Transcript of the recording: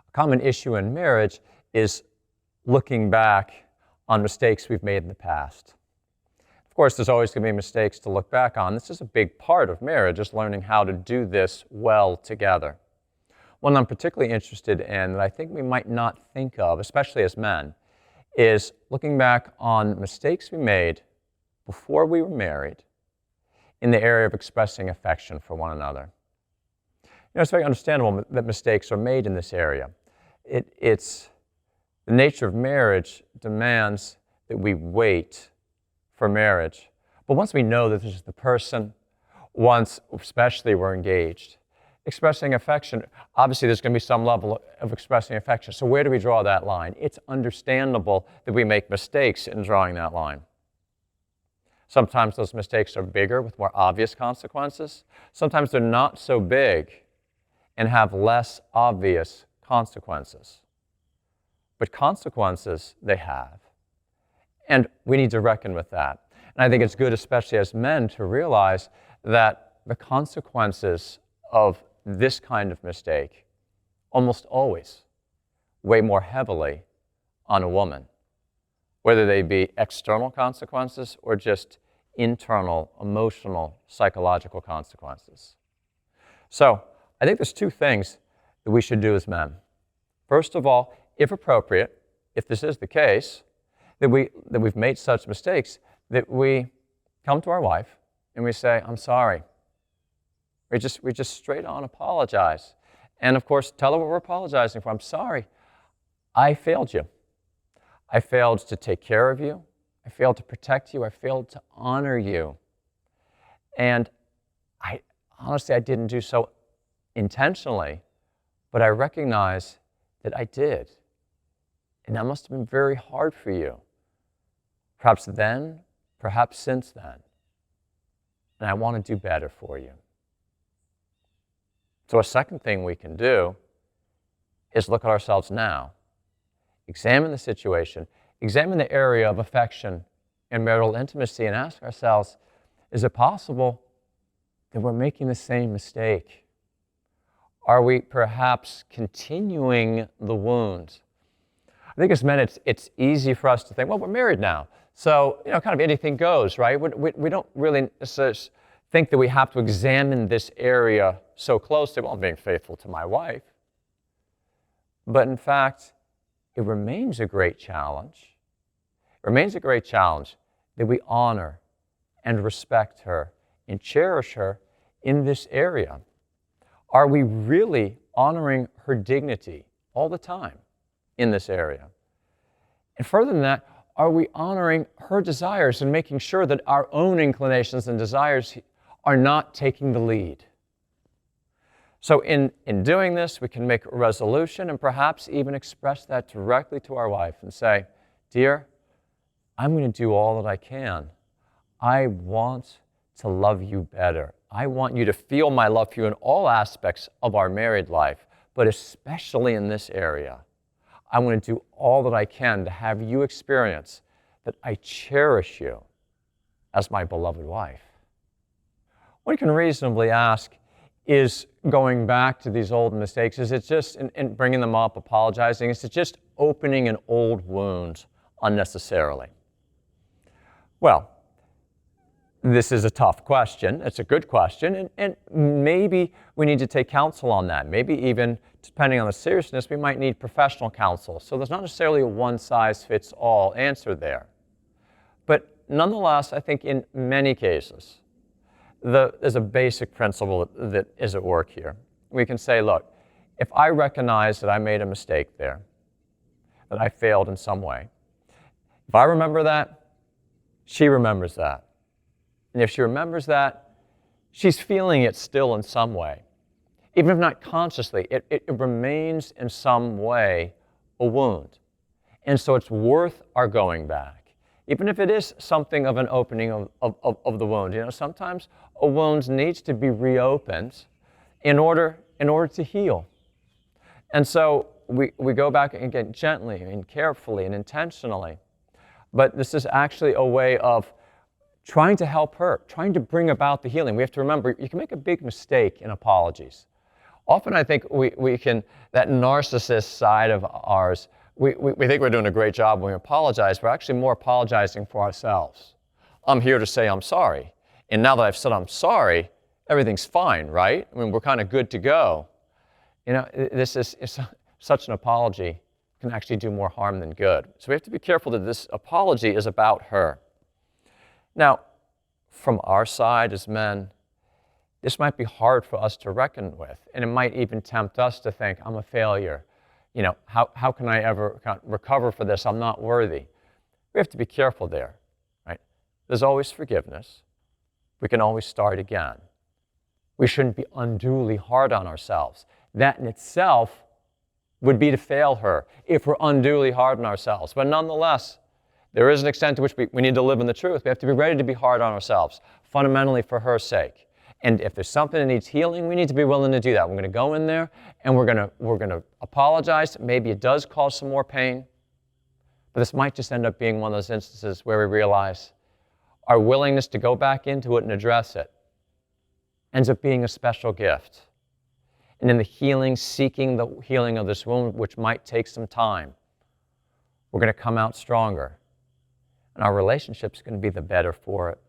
A common issue in marriage is looking back on mistakes we've made in the past. Of course, there's always going to be mistakes to look back on. This is a big part of marriage, is learning how to do this well together. One I'm particularly interested in that I think we might not think of, especially as men, is looking back on mistakes we made before we were married in the area of expressing affection for one another. It's very understandable that mistakes are made in this area. It's the nature of marriage demands that we wait for marriage. But once we know that this is the person, once especially we're engaged, expressing affection, obviously there's going to be some level of expressing affection. So where do we draw that line? It's understandable that we make mistakes in drawing that line. Sometimes those mistakes are bigger with more obvious consequences. Sometimes they're not so big and have less obvious consequences. But consequences they have. And we need to reckon with that. And I think it's good, especially as men, to realize that the consequences of this kind of mistake almost always weigh more heavily on a woman, whether they be external consequences or just internal, emotional, psychological consequences. So I think there's two things that we should do as men. First of all, if appropriate, if this is the case, that we've made such mistakes, that we come to our wife and we say, I'm sorry. We just straight on apologize. And of course, tell her what we're apologizing for. I'm sorry. I failed you. I failed to take care of you. I failed to protect you. I failed to honor you. And honestly, I didn't do so intentionally, but I recognize that I did. And that must have been very hard for you. Perhaps then, perhaps since then. And I want to do better for you. So a second thing we can do is look at ourselves now. Examine the situation. Examine the area of affection and marital intimacy and ask ourselves, is it possible that we're making the same mistake? Are we perhaps continuing the wound? I think as men, it's easy for us to think, well, we're married now. So, kind of anything goes, right? We don't really think that we have to examine this area so closely. Well, I'm being faithful to my wife. But in fact, it remains a great challenge. It remains a great challenge that we honor and respect her and cherish her in this area. Are we really honoring her dignity all the time in this area? And further than that, are we honoring her desires and making sure that our own inclinations and desires are not taking the lead? So in doing this, we can make a resolution and perhaps even express that directly to our wife and say, dear, I'm going to do all that I can. I want to love you better. I want you to feel my love for you in all aspects of our married life, but especially in this area. I want to do all that I can to have you experience that I cherish you as my beloved wife. One can reasonably ask, is going back to these old mistakes, is it just, in bringing them up, apologizing, is it just opening an old wound unnecessarily? Well, this is a tough question. It's a good question, and maybe we need to take counsel on that. Maybe even, depending on the seriousness, we might need professional counsel. So there's not necessarily a one-size-fits-all answer there. But nonetheless, I think in many cases, there's a basic principle that is at work here. We can say, look, if I recognize that I made a mistake there, that I failed in some way, if I remember that, she remembers that. And if she remembers that, she's feeling it still in some way. Even if not consciously, it remains in some way a wound. And so it's worth our going back. Even if it is something of an opening of the wound. Sometimes a wound needs to be reopened in order to heal. And so we go back again gently and carefully and intentionally. But this is actually a way of trying to help her, trying to bring about the healing. We have to remember, you can make a big mistake in apologies. Often I think we can, that narcissist side of ours, we think we're doing a great job when we apologize. We're actually more apologizing for ourselves. I'm here to say I'm sorry. And now that I've said I'm sorry, everything's fine, right? I mean, we're kind of good to go. You know, this is such an apology can actually do more harm than good. So we have to be careful that this apology is about her. Now, from our side as men, this might be hard for us to reckon with, and it might even tempt us to think, I'm a failure. You know, how can I ever recover for this? I'm not worthy. We have to be careful there, right? There's always forgiveness. We can always start again. We shouldn't be unduly hard on ourselves. That in itself would be to fail her if we're unduly hard on ourselves. But nonetheless, there is an extent to which we need to live in the truth. We have to be ready to be hard on ourselves, fundamentally for her sake. And if there's something that needs healing, we need to be willing to do that. We're going to go in there and we're going to apologize. Maybe it does cause some more pain, but this might just end up being one of those instances where we realize our willingness to go back into it and address it ends up being a special gift. And in the healing, seeking the healing of this wound, which might take some time, we're going to come out stronger. And our relationship's going to be the better for it.